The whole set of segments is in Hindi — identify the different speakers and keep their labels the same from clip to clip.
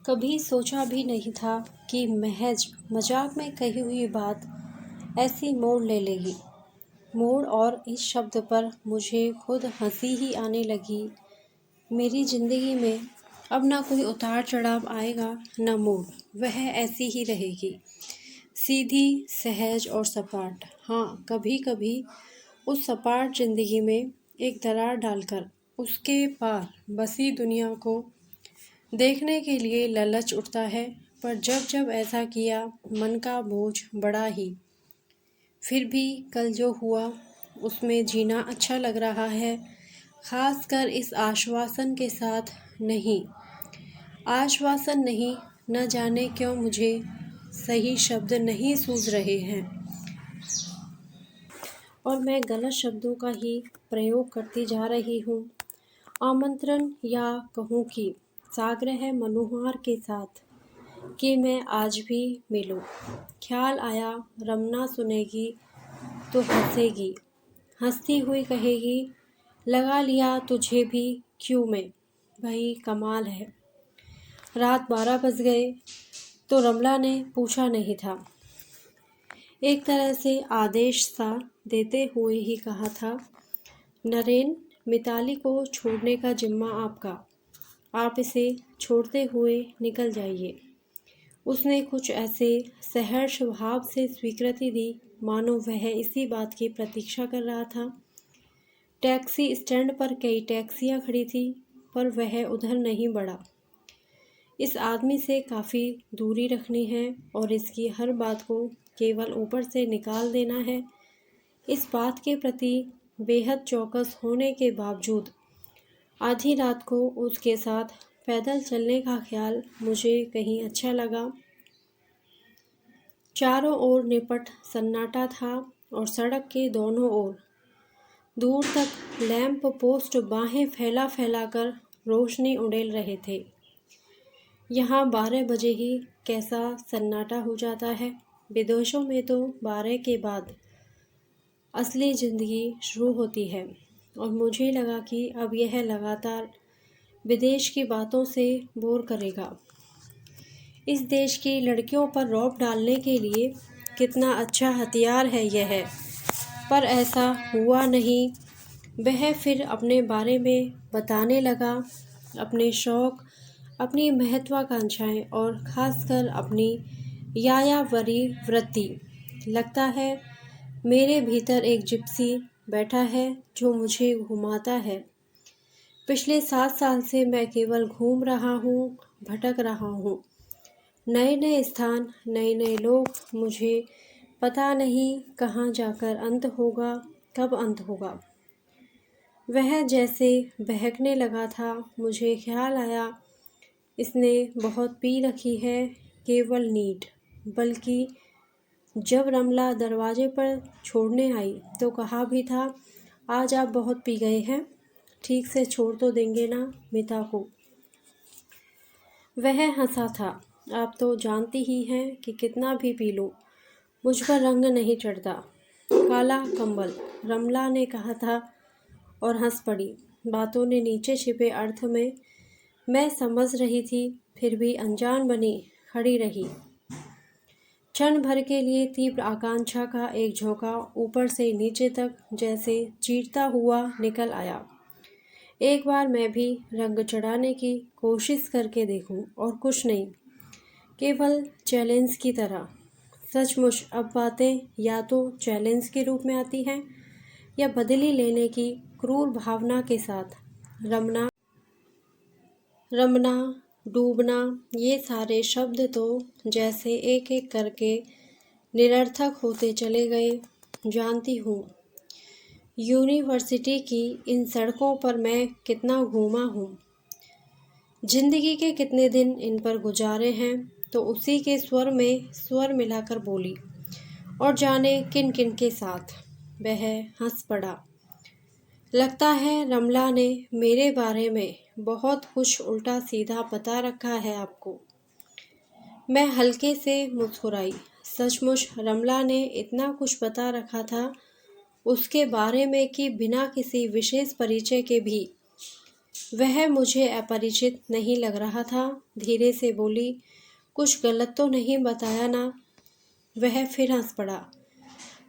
Speaker 1: कभी सोचा भी नहीं था कि महज मजाक में कही हुई बात ऐसी मोड़ ले लेगी। मोड़, और इस शब्द पर मुझे खुद हंसी ही आने लगी। मेरी ज़िंदगी में अब ना कोई उतार चढ़ाव आएगा, ना मोड़। वह ऐसी ही रहेगी, सीधी, सहज और सपाट। हाँ, कभी कभी उस सपाट ज़िंदगी में एक दरार डालकर उसके पार बसी दुनिया को देखने के लिए लालच उठता है, पर जब जब ऐसा किया मन का बोझ बढ़ा ही। फिर भी कल जो हुआ उसमें जीना अच्छा लग रहा है, खासकर इस आश्वासन के साथ नहीं। आश्वासन नहीं, न जाने क्यों मुझे सही शब्द नहीं सूझ रहे हैं और मैं गलत शब्दों का ही प्रयोग करती जा रही हूँ। आमंत्रण, या कहूँ कि साग्रह मनोहार के साथ कि मैं आज भी मिलूं। ख्याल आया रमना सुनेगी तो हंसेगी, हंसती हुई कहेगी, लगा लिया तुझे भी क्यों मैं। भाई कमाल है। रात 12 बज गए तो रमला ने पूछा नहीं था, एक तरह से आदेश सा देते हुए ही कहा था, नरेन, मिताली को छोड़ने का जिम्मा आपका, आप इसे छोड़ते हुए निकल जाइए। उसने कुछ ऐसे सहर्ष भाव से स्वीकृति दी मानो वह इसी बात की प्रतीक्षा कर रहा था। टैक्सी स्टैंड पर कई टैक्सियां खड़ी थी, पर वह उधर नहीं बढ़ा। इस आदमी से काफ़ी दूरी रखनी है और इसकी हर बात को केवल ऊपर से निकाल देना है। इस बात के प्रति बेहद चौकस होने के बावजूद आधी रात को उसके साथ पैदल चलने का ख्याल मुझे कहीं अच्छा लगा। चारों ओर निपट सन्नाटा था और सड़क के दोनों ओर दूर तक लैंप पोस्ट बाहें फैला फैला कर रोशनी उड़ेल रहे थे। यहाँ 12 बजे ही कैसा सन्नाटा हो जाता है। विदेशों में तो 12 के बाद असली ज़िंदगी शुरू होती है और मुझे लगा कि अब यह लगातार विदेश की बातों से बोर करेगा। इस देश की लड़कियों पर रौब डालने के लिए कितना अच्छा हथियार है यह, पर ऐसा हुआ नहीं। वह फिर अपने बारे में बताने लगा, अपने शौक़, अपनी महत्वाकांक्षाएं और ख़ासकर अपनी यायावरी वृत्ति। लगता है मेरे भीतर एक जिप्सी बैठा है जो मुझे घुमाता है। पिछले 7 साल से मैं केवल घूम रहा हूँ, भटक रहा हूँ। नए नए स्थान, नए नए लोग, मुझे पता नहीं कहाँ जाकर अंत होगा, कब अंत होगा। वह जैसे बहकने लगा था। मुझे ख्याल आया इसने बहुत पी रखी है, केवल नीड। बल्कि जब रमला दरवाजे पर छोड़ने आई तो कहा भी था, आज आप बहुत पी गए हैं, ठीक से छोड़ तो देंगे ना मिता को। वह हंसा था, आप तो जानती ही हैं कि कितना भी पी लो मुझ पर रंग नहीं चढ़ता। काला कंबल, रमला ने कहा था और हंस पड़ी। बातों ने नीचे छिपे अर्थ में मैं समझ रही थी, फिर भी अनजान बनी खड़ी रही। क्षण भर के लिए तीव्र आकांक्षा का एक झोंका ऊपर से नीचे तक जैसे चीरता हुआ निकल आया। एक बार मैं भी रंग चढ़ाने की कोशिश करके देखूं, और कुछ नहीं, केवल चैलेंज की तरह। सचमुच अब बातें या तो चैलेंज के रूप में आती हैं या बदली लेने की क्रूर भावना के साथ। रमना, डूबना, ये सारे शब्द तो जैसे एक एक करके निरर्थक होते चले गए। जानती हूँ यूनिवर्सिटी की इन सड़कों पर मैं कितना घूमा हूँ, जिंदगी के कितने दिन इन पर गुजारे हैं। तो उसी के स्वर में स्वर मिलाकर बोली, और जाने किन किन के साथ। वह हंस पड़ा। लगता है रमला ने मेरे बारे में बहुत कुछ उल्टा सीधा बता रखा है आपको। मैं हल्के से मुस्कुराई। सचमुच रमला ने इतना कुछ बता रखा था उसके बारे में कि बिना किसी विशेष परिचय के भी वह मुझे अपरिचित नहीं लग रहा था। धीरे से बोली, कुछ गलत तो नहीं बताया ना? वह फिर हंस पड़ा।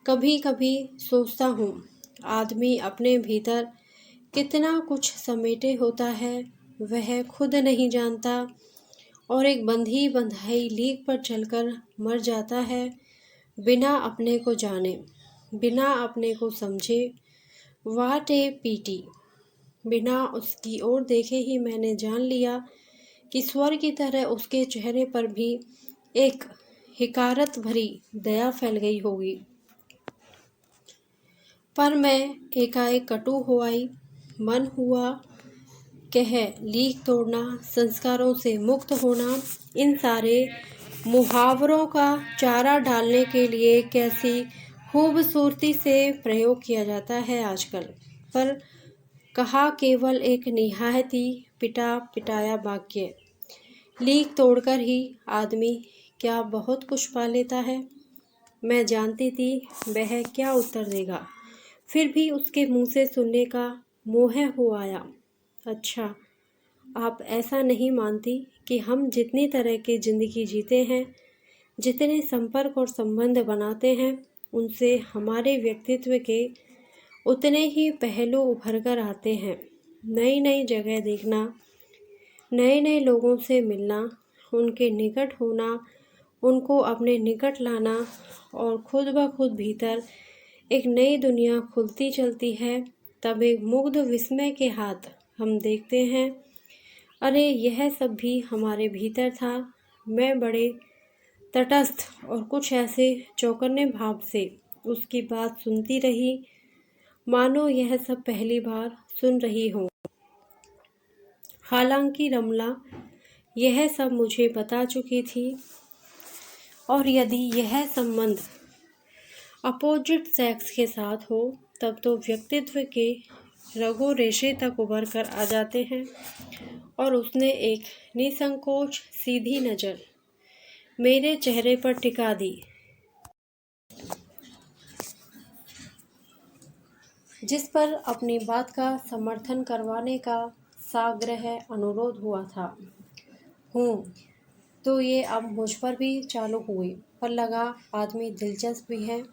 Speaker 1: कभी कभी सोचता हूँ, आदमी अपने भीतर कितना कुछ समेटे होता है, वह खुद नहीं जानता, और एक बंधी बंधाई लीक पर चलकर मर जाता है, बिना अपने को जाने, बिना अपने को समझे। वाट ए पीटी। बिना उसकी ओर देखे ही मैंने जान लिया कि स्वर की तरह उसके चेहरे पर भी एक हिकारत भरी दया फैल गई होगी। पर मैं एकाएक कटु हो आई। मन हुआ कह लीक तोड़ना, संस्कारों से मुक्त होना, इन सारे मुहावरों का चारा डालने के लिए कैसी खूबसूरती से प्रयोग किया जाता है आजकल। पर कहा केवल एक निहायती पिटा पिटाया वाक्य। लीक तोड़कर ही आदमी क्या बहुत कुछ पा लेता है? मैं जानती थी वह क्या उत्तर देगा, फिर भी उसके मुंह से सुनने का मोह हो आया। अच्छा, आप ऐसा नहीं मानती कि हम जितनी तरह की जिंदगी जीते हैं, जितने संपर्क और संबंध बनाते हैं, उनसे हमारे व्यक्तित्व के उतने ही पहलू उभर कर आते हैं। नई नई जगह देखना, नए नए लोगों से मिलना, उनके निकट होना, उनको अपने निकट लाना, और खुद ब खुद भीतर एक नई दुनिया खुलती चलती है। तब एक मुग्ध विस्मय के हाथ हम देखते हैं, अरे यह सब भी हमारे भीतर था। मैं बड़े तटस्थ और कुछ ऐसे चौकन्ने भाव से उसकी बात सुनती रही, मानो यह सब पहली बार सुन रही हूँ। हालांकि रमला यह सब मुझे बता चुकी थी, और यदि यह संबंध अपोजिट सेक्स के साथ हो तब तो व्यक्तित्व के रगो रेशे तक उभर कर आ जाते हैं। और उसने एक निसंकोच सीधी नज़र मेरे चेहरे पर टिका दी, जिस पर अपनी बात का समर्थन करवाने का साग्रह अनुरोध हुआ था। तो ये अब मुझ पर भी चालू हुई, पर लगा आदमी दिलचस्प भी है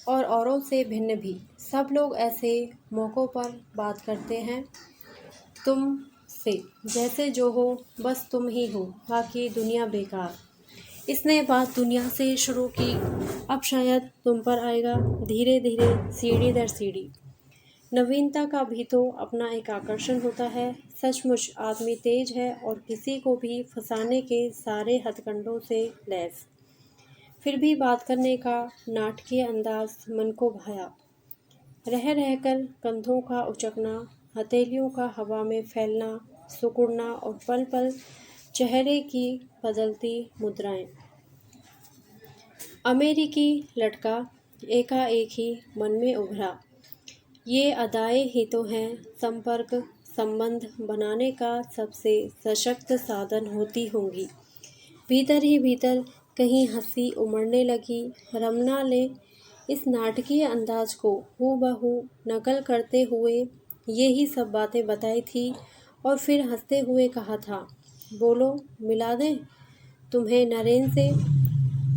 Speaker 1: और औरों से भिन्न भी। सब लोग ऐसे मौक़ों पर बात करते हैं तुम से, जैसे जो हो बस तुम ही हो, बाकी दुनिया बेकार। इसने बात दुनिया से शुरू की, अब शायद तुम पर आएगा। धीरे धीरे, सीढ़ी दर सीढ़ी। नवीनता का भी तो अपना एक आकर्षण होता है। सचमुच आदमी तेज है और किसी को भी फंसाने के सारे हथकंडों से लैस। फिर भी बात करने का नाटकीय अंदाज मन को भाया। रह रहकर कंधों का उचकना, हथेलियों का हवा में फैलना, सिकुड़ना, और पल पल चेहरे की बदलती मुद्राएं। अमेरिकी लड़का एकाएक ही मन में उभरा। ये अदाएं ही तो हैं संपर्क संबंध बनाने का सबसे सशक्त साधन होती होंगी। भीतर ही भीतर कहीं हंसी उमड़ने लगी। रमना ने इस नाटकीय अंदाज को हूबहू नकल करते हुए यही सब बातें बताई थी, और फिर हंसते हुए कहा था, बोलो मिला दें तुम्हें नरेन से,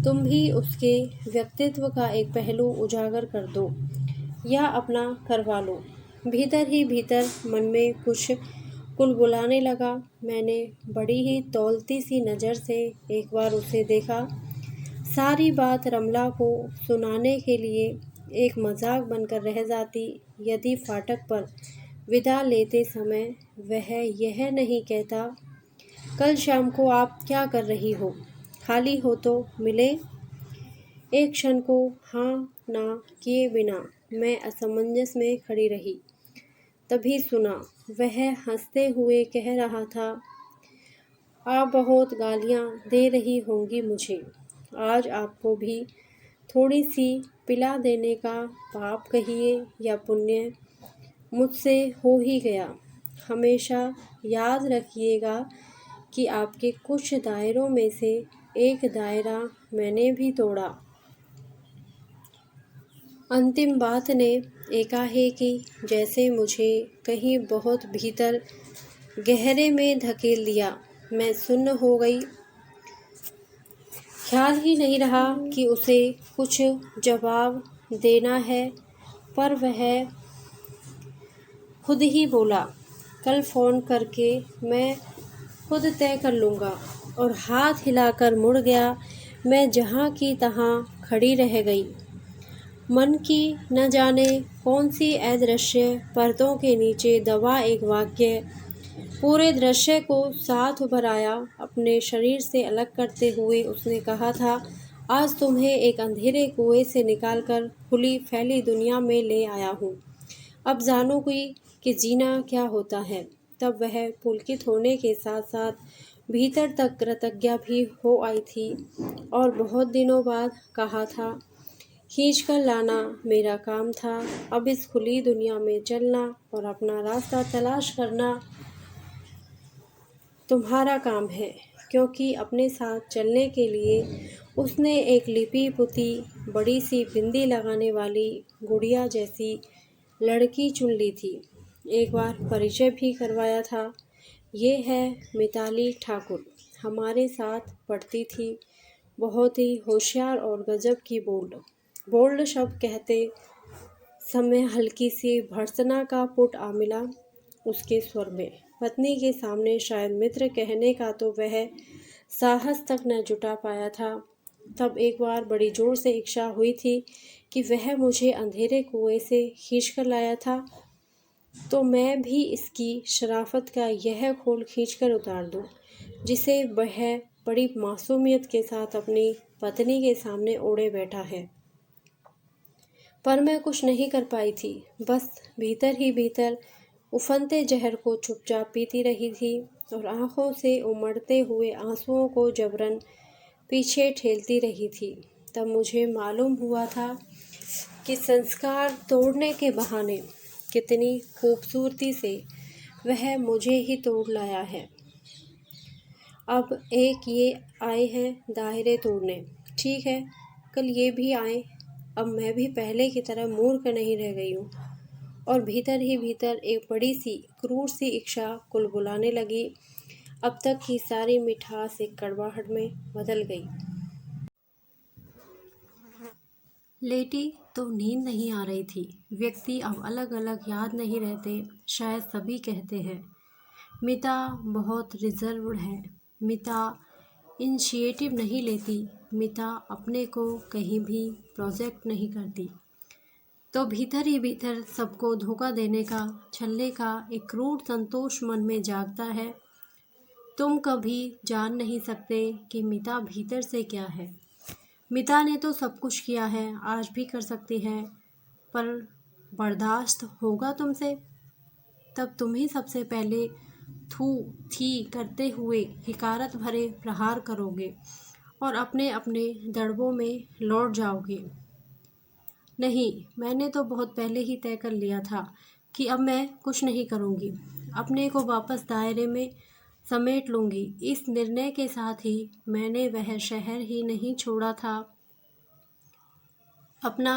Speaker 1: तुम भी उसके व्यक्तित्व का एक पहलू उजागर कर दो या अपना करवा लो। भीतर ही भीतर मन में कुछ कुलबुलाने लगा। मैंने बड़ी ही तौलती सी नज़र से एक बार उसे देखा। सारी बात रमला को सुनाने के लिए एक मजाक बनकर रह जाती यदि फाटक पर विदा लेते समय वह यह नहीं कहता, कल शाम को आप क्या कर रही हो, खाली हो तो मिले। एक क्षण को हाँ ना किए बिना मैं असमंजस में खड़ी रही। तभी सुना, वह हंसते हुए कह रहा था, आप बहुत गालियाँ दे रही होंगी मुझे, आज आपको भी थोड़ी सी पिला देने का पाप कहिए या पुण्य मुझसे हो ही गया। हमेशा याद रखिएगा कि आपके कुछ दायरों में से एक दायरा मैंने भी तोड़ा। अंतिम बात ने एकाएकी जैसे मुझे कहीं बहुत भीतर गहरे में धकेल दिया। मैं सुन्न हो गई। ख्याल ही नहीं रहा कि उसे कुछ जवाब देना है, पर वह खुद ही बोला, कल फ़ोन करके मैं खुद तय कर लूँगा। और हाथ हिलाकर मुड़ गया। मैं जहाँ की तहाँ खड़ी रह गई। मन की न जाने कौन सी अदृश्य परतों के नीचे दबा एक वाक्य पूरे दृश्य को साथ उभर आया। अपने शरीर से अलग करते हुए उसने कहा था, आज तुम्हें एक अंधेरे कुएं से निकालकर खुली फैली दुनिया में ले आया हूँ। अब जानोगी कि जीना क्या होता है। तब वह पुलकित होने के साथ साथ भीतर तक कृतज्ञ भी हो आई थी। और बहुत दिनों बाद कहा था, खींच कर लाना मेरा काम था। अब इस खुली दुनिया में चलना और अपना रास्ता तलाश करना तुम्हारा काम है। क्योंकि अपने साथ चलने के लिए उसने एक लिपि पुती बड़ी सी बिंदी लगाने वाली गुड़िया जैसी लड़की चुन ली थी। एक बार परिचय भी करवाया था। ये है मिताली ठाकुर, हमारे साथ पढ़ती थी। बहुत ही होशियार और गजब की बोल्ड शब्द कहते समय हल्की सी भर्त्सना का पुट आ मिला उसके स्वर में। पत्नी के सामने शायद मित्र कहने का तो वह साहस तक न जुटा पाया था। तब एक बार बड़ी जोर से इच्छा हुई थी कि वह मुझे अंधेरे कुएं से खींच कर लाया था, तो मैं भी इसकी शराफत का यह खोल खींचकर उतार दूं, जिसे वह बड़ी मासूमियत के साथ अपनी पत्नी के सामने ओढ़े बैठा है। पर मैं कुछ नहीं कर पाई थी। बस भीतर ही भीतर उफनते जहर को चुपचाप पीती रही थी और आंखों से उमड़ते हुए आंसुओं को जबरन पीछे ठेलती रही थी। तब मुझे मालूम हुआ था कि संस्कार तोड़ने के बहाने कितनी खूबसूरती से वह मुझे ही तोड़ लाया है। अब एक ये आए हैं दायरे तोड़ने, ठीक है, कल ये भी आए। अब मैं भी पहले की तरह मूर्ख नहीं रह गई हूँ। और भीतर ही भीतर एक बड़ी सी क्रूर सी इच्छा कुलबुलाने लगी। अब तक की सारी मिठास एक कड़वाहट में बदल गई। लेटी तो नींद नहीं आ रही थी। व्यक्ति अब अलग अलग याद नहीं रहते, शायद सभी कहते हैं। मिता बहुत रिजर्व्ड है, मिता इनिशिएटिव नहीं लेती, मिता अपने को कहीं भी प्रोजेक्ट नहीं करती। तो भीतर ही भीतर सबको धोखा देने का, छलने का एक क्रूर संतोष मन में जागता है। तुम कभी जान नहीं सकते कि मिता भीतर से क्या है। मिता ने तो सब कुछ किया है, आज भी कर सकती है, पर बर्दाश्त होगा तुमसे? तब तुम ही सबसे पहले थू थी करते हुए हिकारत भरे प्रहार करोगे और अपने अपने दड़बों में लौट जाओगे। नहीं, मैंने तो बहुत पहले ही तय कर लिया था कि अब मैं कुछ नहीं करूँगी, अपने को वापस दायरे में समेट लूँगी। इस निर्णय के साथ ही मैंने वह शहर ही नहीं छोड़ा था, अपना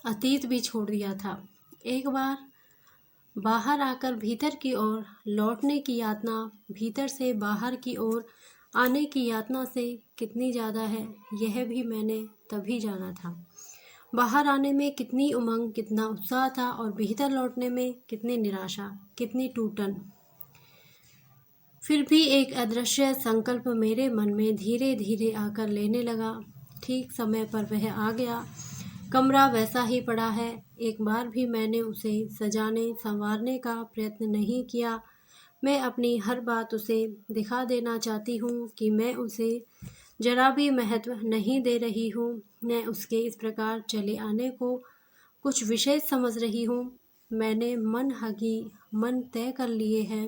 Speaker 1: अतीत भी छोड़ दिया था। एक बार बाहर आकर भीतर की ओर लौटने की यातना भीतर से बाहर की ओर आने की यातना से कितनी ज़्यादा है, यह भी मैंने तभी जाना था। बाहर आने में कितनी उमंग, कितना उत्साह था, और भीतर लौटने में कितनी निराशा, कितनी टूटन। फिर भी एक अदृश्य संकल्प मेरे मन में धीरे धीरे आकर लेने लगा। ठीक समय पर वह आ गया। कमरा वैसा ही पड़ा है। एक बार भी मैंने उसे सजाने संवारने का प्रयत्न नहीं किया। मैं अपनी हर बात उसे दिखा देना चाहती हूँ कि मैं उसे जरा भी महत्व नहीं दे रही हूँ। मैं उसके इस प्रकार चले आने को कुछ विशेष समझ रही हूँ। मैंने मन तय कर लिए हैं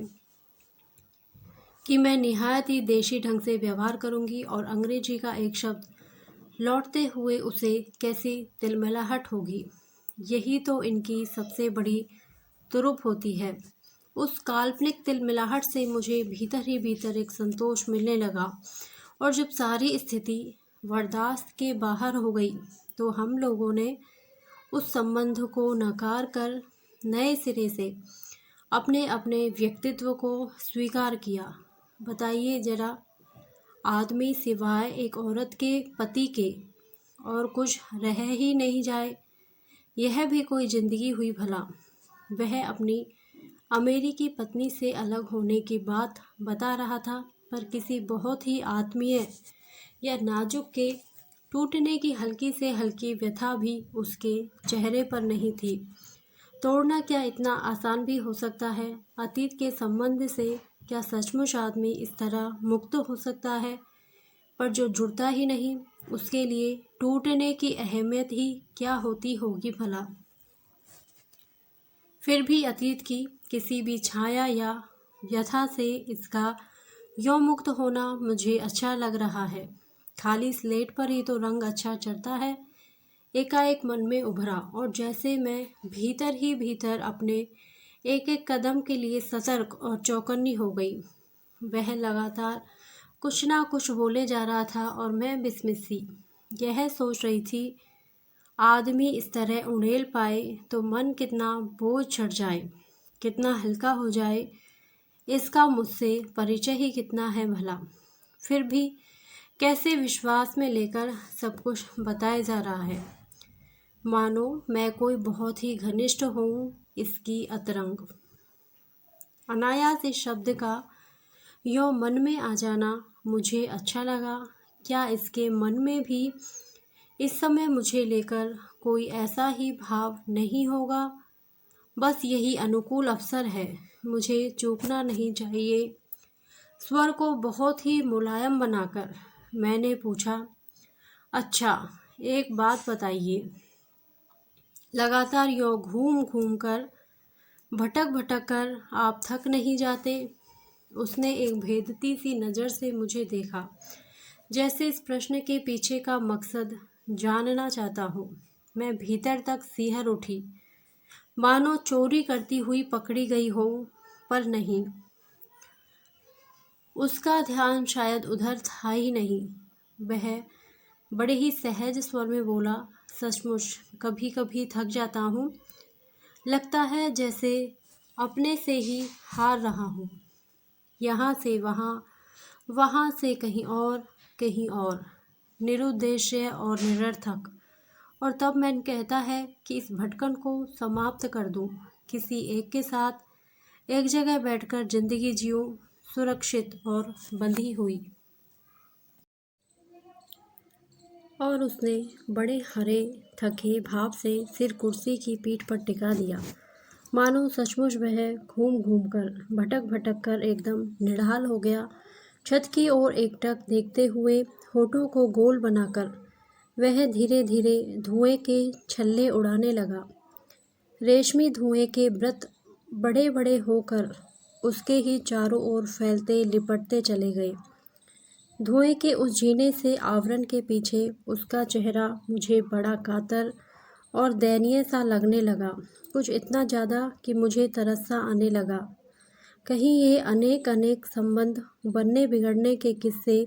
Speaker 1: कि मैं निहायत ही देशी ढंग से व्यवहार करूँगी और अंग्रेजी का एक शब्द लौटते हुए उसे कैसी तिलमिलाहट होगी। यही तो इनकी सबसे बड़ी तुरुप होती है। उस काल्पनिक तिलमिलाहट से मुझे भीतर ही भीतर एक संतोष मिलने लगा। और जब सारी स्थिति बर्दाश्त के बाहर हो गई तो हम लोगों ने उस संबंध को नकार कर नए सिरे से अपने अपने व्यक्तित्व को स्वीकार किया। बताइए जरा, आदमी सिवाय एक औरत के पति के और कुछ रह ही नहीं जाए, यह भी कोई ज़िंदगी हुई भला। वह अपनी अमेरिकी पत्नी से अलग होने की बात बता रहा था, पर किसी बहुत ही आत्मीय या नाजुक के टूटने की हल्की से हल्की व्यथा भी उसके चेहरे पर नहीं थी। तोड़ना क्या इतना आसान भी हो सकता है? अतीत के संबंध से क्या सचमुच आदमी इस तरह मुक्त हो सकता है? पर जो जुड़ता ही नहीं, उसके लिए टूटने की अहमियत ही क्या होती होगी भला। फिर भी अतीत की किसी भी छाया या व्यथा से इसका यों मुक्त होना मुझे अच्छा लग रहा है। खाली स्लेट पर ही तो रंग अच्छा चढ़ता है। एकाएक मन में उभरा और जैसे मैं भीतर ही भीतर अपने एक एक कदम के लिए सतर्क और चौकन्नी हो गई। वह लगातार कुछ ना कुछ बोले जा रहा था और मैं बिस्मिस्सी यह सोच रही थी, आदमी इस तरह उड़ेल पाए तो मन कितना बोझ चढ़ जाए, कितना हल्का हो जाए, इसका मुझसे परिचय ही कितना है भला। फिर भी कैसे विश्वास में लेकर सब कुछ बताया जा रहा है, मानो मैं कोई बहुत ही घनिष्ठ हूँ इसकी अतरंग। अनायास इस शब्द का यों मन में आ जाना मुझे अच्छा लगा। क्या इसके मन में भी इस समय मुझे लेकर कोई ऐसा ही भाव नहीं होगा? बस यही अनुकूल अवसर है, मुझे चूकना नहीं चाहिए। स्वर को बहुत ही मुलायम बनाकर मैंने पूछा, अच्छा एक बात बताइए, लगातार यों घूम घूम कर भटक भटक कर आप थक नहीं जाते? उसने एक भेदती सी नज़र से मुझे देखा, जैसे इस प्रश्न के पीछे का मकसद जानना चाहता हूँ। मैं भीतर तक सिहर उठी, मानो चोरी करती हुई पकड़ी गई हो, पर नहीं, उसका ध्यान शायद उधर था ही नहीं। वह बड़े ही सहज स्वर में बोला, सचमुच कभी कभी थक जाता हूँ, लगता है जैसे अपने से ही हार रहा हूँ। यहाँ से वहाँ, वहाँ से कहीं और, निरुद्देश्य और निरर्थक। और तब मन कहता है कि इस भटकन को समाप्त कर दूँ, किसी एक के साथ एक जगह बैठकर जिंदगी जीऊँ, सुरक्षित और बंधी हुई। और उसने बड़े हरे थके भाव से सिर कुर्सी की पीठ पर टिका दिया, मानो सचमुच वह घूम घूम कर भटक भटक कर एकदम निढाल हो गया। छत की ओर एकटक देखते हुए होठों को गोल बनाकर वह धीरे धीरे धुएं के छल्ले उड़ाने लगा। रेशमी धुएं के वृत्त बड़े बड़े होकर उसके ही चारों ओर फैलते लिपटते चले गए। धुएं के उस जीने से आवरण के पीछे उसका चेहरा मुझे बड़ा कातर और दयनीय सा लगने लगा, कुछ इतना ज़्यादा कि मुझे तरस सा आने लगा। कहीं ये अनेक अनेक संबंध बनने बिगड़ने के किस्से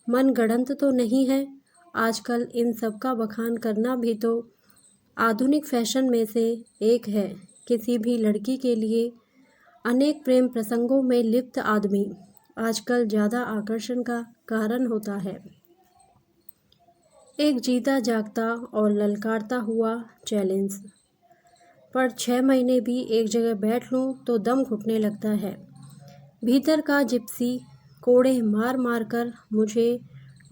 Speaker 1: मनगढ़ंत तो नहीं है? आजकल इन सब का बखान करना भी तो आधुनिक फैशन में से एक है। किसी भी लड़की के लिए अनेक प्रेम प्रसंगों में लिप्त आदमी आजकल ज़्यादा आकर्षण का कारण होता है। एक जीता जागता और ललकारता हुआ चैलेंज। पर 6 महीने भी एक जगह बैठ लूं तो दम घुटने लगता है। भीतर का जिप्सी कोड़े मार मार कर मुझे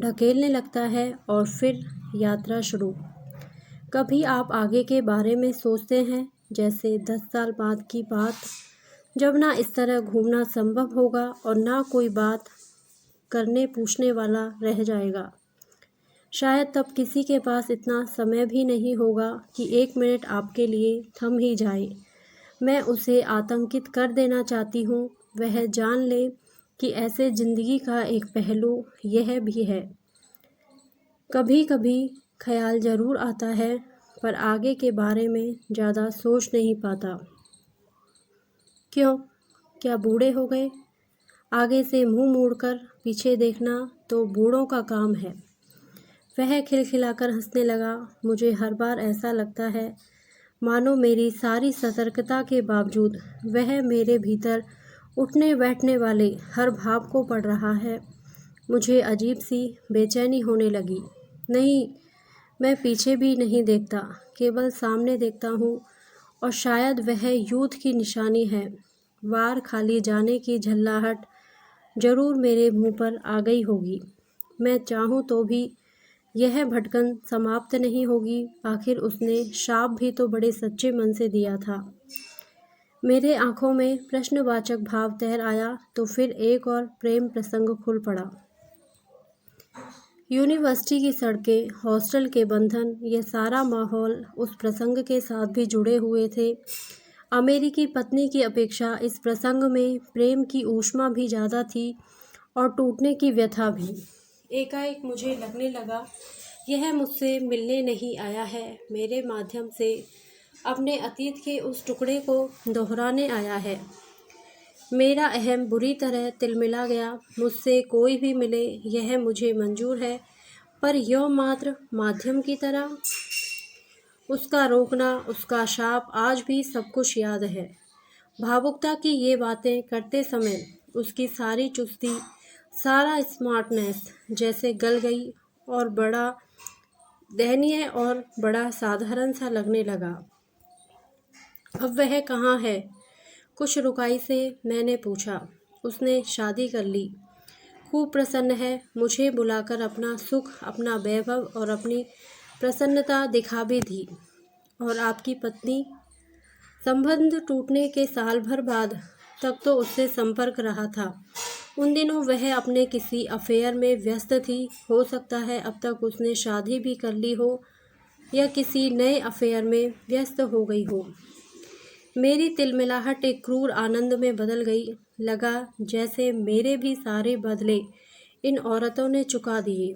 Speaker 1: ढकेलने लगता है और फिर यात्रा शुरू। कभी आप आगे के बारे में सोचते हैं, जैसे 10 साल बाद की बात, जब ना इस तरह घूमना संभव होगा और ना कोई बात करने पूछने वाला रह जाएगा। शायद तब किसी के पास इतना समय भी नहीं होगा कि 1 मिनट आपके लिए थम ही जाए। मैं उसे आतंकित कर देना चाहती हूँ, वह जान ले कि ऐसे ज़िंदगी का एक पहलू यह भी है। कभी कभी ख्याल ज़रूर आता है, पर आगे के बारे में ज़्यादा सोच नहीं पाता। क्यों? क्या बूढ़े हो गए? आगे से मुंह मोड़कर पीछे देखना तो बूढ़ों का काम है। वह खिलखिलाकर हंसने लगा। मुझे हर बार ऐसा लगता है मानो मेरी सारी सतर्कता के बावजूद वह मेरे भीतर उठने बैठने वाले हर भाव को पढ़ रहा है। मुझे अजीब सी बेचैनी होने लगी। नहीं, मैं पीछे भी नहीं देखता, केवल सामने देखता हूँ, और शायद वह युद्ध की निशानी है। वार खाली जाने की झल्लाहट जरूर मेरे मुंह पर आ गई होगी। मैं चाहूँ तो भी यह भटकन समाप्त नहीं होगी। आखिर उसने शाप भी तो बड़े सच्चे मन से दिया था। मेरे आंखों में प्रश्नवाचक भाव तैर आया तो फिर एक और प्रेम प्रसंग खुल पड़ा। यूनिवर्सिटी की सड़कें, हॉस्टल के बंधन, यह सारा माहौल उस प्रसंग के साथ भी जुड़े हुए थे। अमेरिकी पत्नी की अपेक्षा इस प्रसंग में प्रेम की ऊष्मा भी ज़्यादा थी और टूटने की व्यथा भी। एकाएक मुझे लगने लगा यह मुझसे मिलने नहीं आया है, मेरे माध्यम से अपने अतीत के उस टुकड़े को दोहराने आया है। मेरा अहम बुरी तरह तिलमिला गया। मुझसे कोई भी मिले यह मुझे मंजूर है, पर यह मात्र माध्यम की तरह। उसका रोकना, उसका शाप, आज भी सब कुछ याद है। भावुकता की ये बातें करते समय उसकी सारी चुस्ती, सारा स्मार्टनेस जैसे गल गई और बड़ा दयनीय और बड़ा साधारण सा लगने लगा। अब वह कहाँ है? कुछ रुकाई से मैंने पूछा। उसने शादी कर ली, खूब प्रसन्न है। मुझे बुलाकर अपना सुख, अपना वैभव और अपनी प्रसन्नता दिखा भी दी। और आपकी पत्नी? संबंध टूटने के साल भर बाद तक तो उससे संपर्क रहा था। उन दिनों वह अपने किसी अफेयर में व्यस्त थी। हो सकता है अब तक उसने शादी भी कर ली हो या किसी नए अफेयर में व्यस्त हो गई हो। मेरी तिलमिलाहट एक क्रूर आनंद में बदल गई। लगा जैसे मेरे भी सारे बदले इन औरतों ने चुका दिए।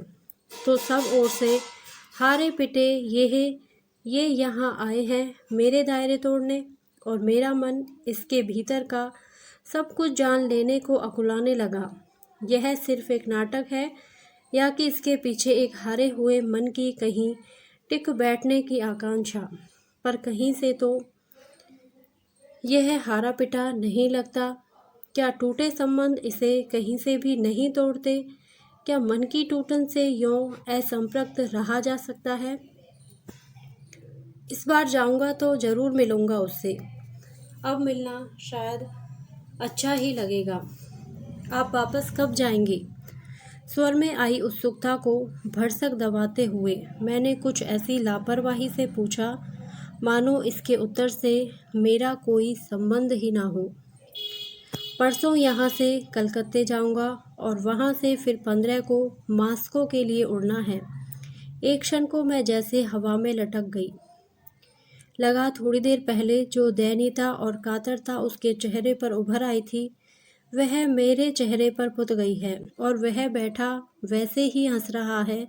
Speaker 1: तो सब ओर से हारे पिटे ये यहाँ आए हैं मेरे दायरे तोड़ने, और मेरा मन इसके भीतर का सब कुछ जान लेने को अकुलाने लगा। यह सिर्फ एक नाटक है या कि इसके पीछे एक हारे हुए मन की कहीं टिक बैठने की आकांक्षा? पर कहीं से तो यह हारा पिटा नहीं लगता। क्या टूटे संबंध इसे कहीं से भी नहीं तोड़ते? क्या मन की टूटन से यूं असंपृक्त रहा जा सकता है? इस बार जाऊंगा तो ज़रूर मिलूंगा उससे। अब मिलना शायद अच्छा ही लगेगा। आप वापस कब जाएंगे? स्वर में आई उत्सुकता को भरसक दबाते हुए मैंने कुछ ऐसी लापरवाही से पूछा मानो इसके उत्तर से मेरा कोई संबंध ही ना हो। परसों यहाँ से कलकत्ते जाऊँगा और वहाँ से फिर 15 को मास्को के लिए उड़ना है। एक क्षण को मैं जैसे हवा में लटक गई। लगा थोड़ी देर पहले जो दयनीयता और कातरता उसके चेहरे पर उभर आई थी वह मेरे चेहरे पर पुत गई है, और वह बैठा वैसे ही हंस रहा है,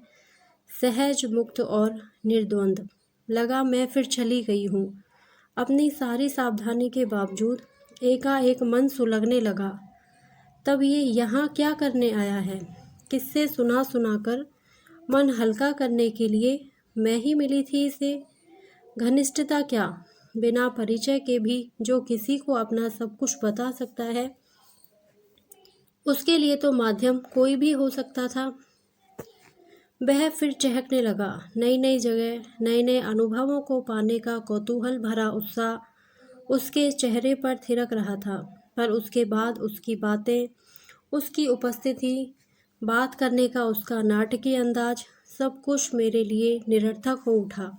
Speaker 1: सहज, मुक्त और निर्द्वंद। लगा मैं फिर चली गई हूँ। अपनी सारी सावधानी के बावजूद एकाएक मन सुलगने लगा। तब ये यहाँ क्या करने आया है? किससे सुना सुनाकर मन हल्का करने के लिए मैं ही मिली थी इसे। घनिष्ठता क्या, बिना परिचय के भी जो किसी को अपना सब कुछ बता सकता है, उसके लिए तो माध्यम कोई भी हो सकता था। वह फिर चहकने लगा। नई नई जगह, नए नए अनुभवों को पाने का कौतूहल भरा उत्साह उसके चेहरे पर थिरक रहा था। पर उसके बाद उसकी बातें, उसकी उपस्थिति, बात करने का उसका नाटकीय अंदाज, सब कुछ मेरे लिए निरर्थक हो उठा,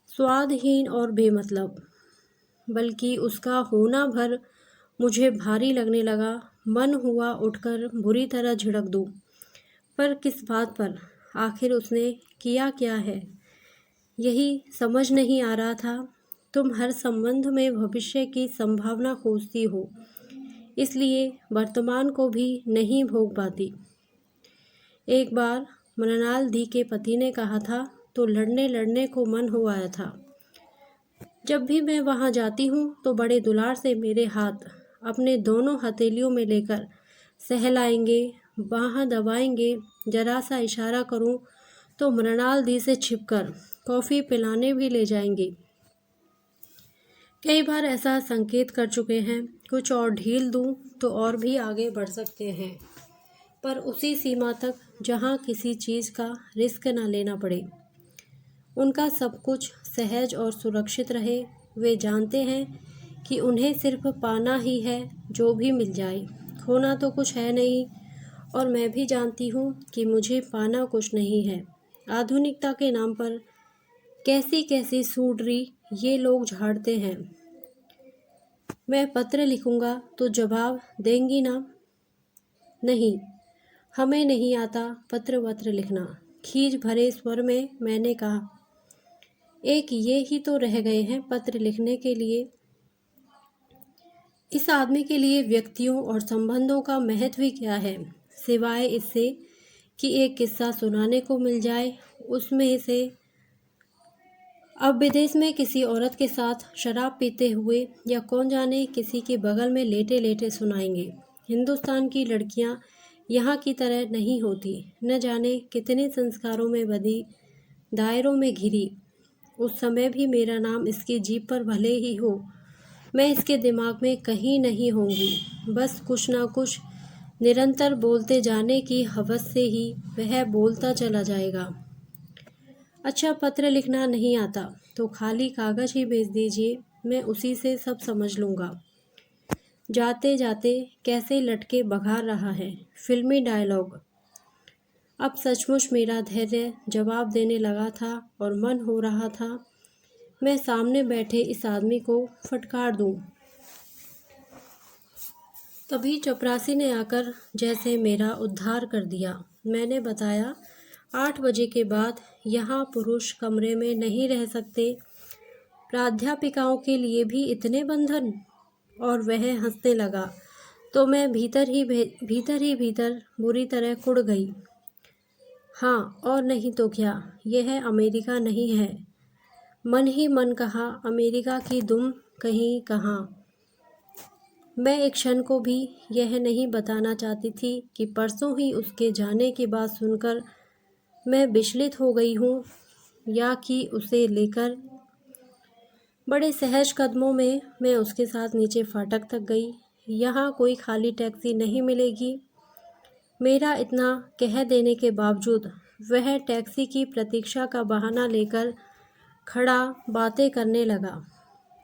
Speaker 1: स्वादहीन और बेमतलब। बल्कि उसका होना भर मुझे भारी लगने लगा। मन हुआ उठकर बुरी तरह झिड़क दूं, पर किस बात पर? आखिर उसने किया क्या है, यही समझ नहीं आ रहा था। तुम हर संबंध में भविष्य की संभावना खोजती हो, इसलिए वर्तमान को भी नहीं भोग पाती। एक बार मृणाल दी के पति ने कहा था तो लड़ने लड़ने को मन हो आया था। जब भी मैं वहाँ जाती हूँ तो बड़े दुलार से मेरे हाथ अपने दोनों हथेलियों में लेकर सहलाएंगे, बाह दबाएंगे। जरा सा इशारा करूँ तो मृणाल दी से छिपकर कॉफ़ी पिलाने भी ले जाएंगे। कई बार ऐसा संकेत कर चुके हैं, कुछ और ढील दूं तो और भी आगे बढ़ सकते हैं, पर उसी सीमा तक जहां किसी चीज़ का रिस्क न लेना पड़े। उनका सब कुछ सहज और सुरक्षित रहे। वे जानते हैं कि उन्हें सिर्फ पाना ही है, जो भी मिल जाए। खोना तो कुछ है नहीं, और मैं भी जानती हूँ कि मुझे पाना कुछ नहीं है। आधुनिकता के नाम पर कैसी कैसी सूडरी ये लोग झाड़ते हैं। मैं पत्र लिखूंगा तो जवाब देंगी ना? नहीं, हमें नहीं आता पत्र वत्र लिखना। खीज भरे स्वर में मैंने कहा, एक ये ही तो रह गए हैं पत्र लिखने के लिए। इस आदमी के लिए व्यक्तियों और संबंधों का महत्व ही क्या है, सिवाय इससे कि एक किस्सा सुनाने को मिल जाए। उसमें से अब विदेश में किसी औरत के साथ शराब पीते हुए, या कौन जाने किसी के बगल में लेटे लेटे सुनाएंगे। हिंदुस्तान की लड़कियां यहाँ की तरह नहीं होती, न जाने कितने संस्कारों में बदी, दायरों में घिरी। उस समय भी मेरा नाम इसकी जीभ पर भले ही हो, मैं इसके दिमाग में कहीं नहीं होंगी। बस कुछ ना कुछ निरंतर बोलते जाने की हवस से ही वह बोलता चला जाएगा। अच्छा, पत्र लिखना नहीं आता तो खाली कागज ही भेज दीजिए, मैं उसी से सब समझ लूँगा। जाते जाते कैसे लटके बघार रहा है, फिल्मी डायलॉग। अब सचमुच मेरा धैर्य जवाब देने लगा था और मन हो रहा था मैं सामने बैठे इस आदमी को फटकार दूं। तभी चपरासी ने आकर जैसे मेरा उद्धार कर दिया। मैंने बताया, 8 बजे के बाद यहाँ पुरुष कमरे में नहीं रह सकते। प्राध्यापिकाओं के लिए भी इतने बंधन? और वह हंसने लगा तो मैं भीतर बुरी तरह कुढ़ गई। हाँ, और नहीं तो क्या, यह अमेरिका नहीं है। मन ही मन कहा, अमेरिका की दुम कहीं कहाँ। मैं एक क्षण को भी यह नहीं बताना चाहती थी कि परसों ही उसके जाने की बात सुनकर मैं विचलित हो गई हूँ, या कि उसे लेकर। बड़े सहज कदमों में मैं उसके साथ नीचे फाटक तक गई। यहाँ कोई खाली टैक्सी नहीं मिलेगी। मेरा इतना कह देने के बावजूद वह टैक्सी की प्रतीक्षा का बहाना लेकर खड़ा बातें करने लगा।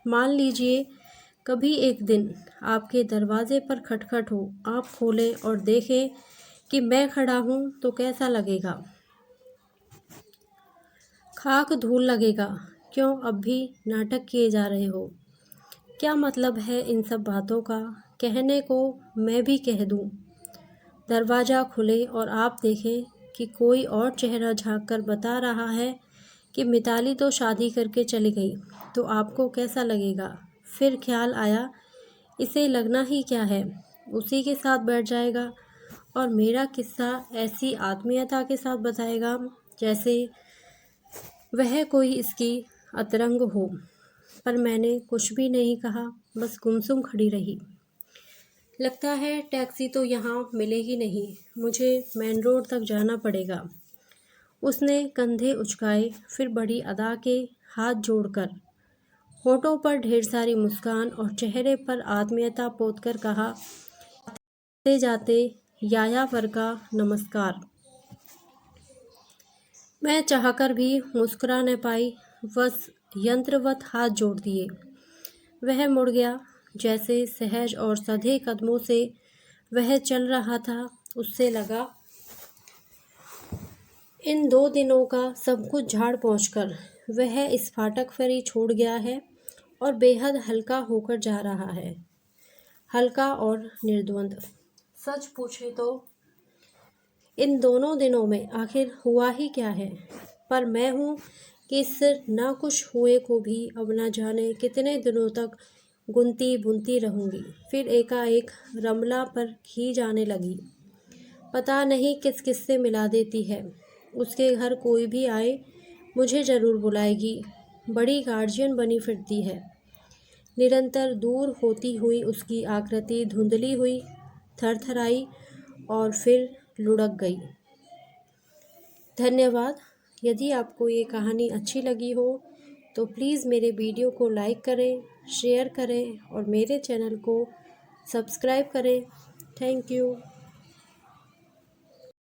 Speaker 1: मान लीजिए कभी एक दिन आपके दरवाजे पर खटखट हो, आप खोलें और देखें कि मैं खड़ा हूँ, तो कैसा लगेगा? खाक धूल लगेगा। क्यों अब भी नाटक किए जा रहे हो? क्या मतलब है इन सब बातों का? कहने को मैं भी कह दूँ। दरवाज़ा खुले और आप देखें कि कोई और चेहरा झांक कर बता रहा है कि मिताली तो शादी करके चली गई, तो आपको कैसा लगेगा? फिर ख्याल आया, इसे लगना ही क्या है, उसी के साथ बैठ जाएगा और मेरा किस्सा ऐसी आत्मीयता के साथ बताएगा जैसे वह कोई इसकी अतरंग हो। पर मैंने कुछ भी नहीं कहा, बस गुमसुम खड़ी रही। लगता है टैक्सी तो यहाँ मिलेगी नहीं, मुझे मेन रोड तक जाना पड़ेगा। उसने कंधे उचकाए, फिर बड़ी अदा के हाथ जोड़कर, होठों पर ढेर सारी मुस्कान और चेहरे पर आत्मीयता पोतकर कहा, आते जाते यायावर का नमस्कार। मैं चाहकर भी मुस्कुरा न पाई, बस यंत्रवत हाथ जोड़ दिए। वह मुड़ गया। जैसे सहज और सधे कदमों से वह चल रहा था, उससे लगा इन 2 दिनों का सब कुछ झाड़ पहुँचकर वह इस फाटक फेरी छोड़ गया है और बेहद हल्का होकर जा रहा है। हल्का और निर्द्वंद। सच पूछे तो इन दोनों दिनों में आखिर हुआ ही क्या है? पर मैं हूँ कि इस ना कुछ हुए को भी अब न जाने कितने दिनों तक गुनती बुनती रहूँगी। फिर एकाएक रमला पर खींच आने लगी। पता नहीं किस किस से मिला देती है। उसके घर कोई भी आए मुझे ज़रूर बुलाएगी। बड़ी गार्जियन बनी फिरती है। निरंतर दूर होती हुई उसकी आकृति धुंधली हुई, थरथराई और फिर लुढ़क गई। धन्यवाद। यदि आपको ये कहानी अच्छी लगी हो तो प्लीज़ मेरे वीडियो को लाइक करें, शेयर करें और मेरे चैनल को सब्सक्राइब करें। Thank you.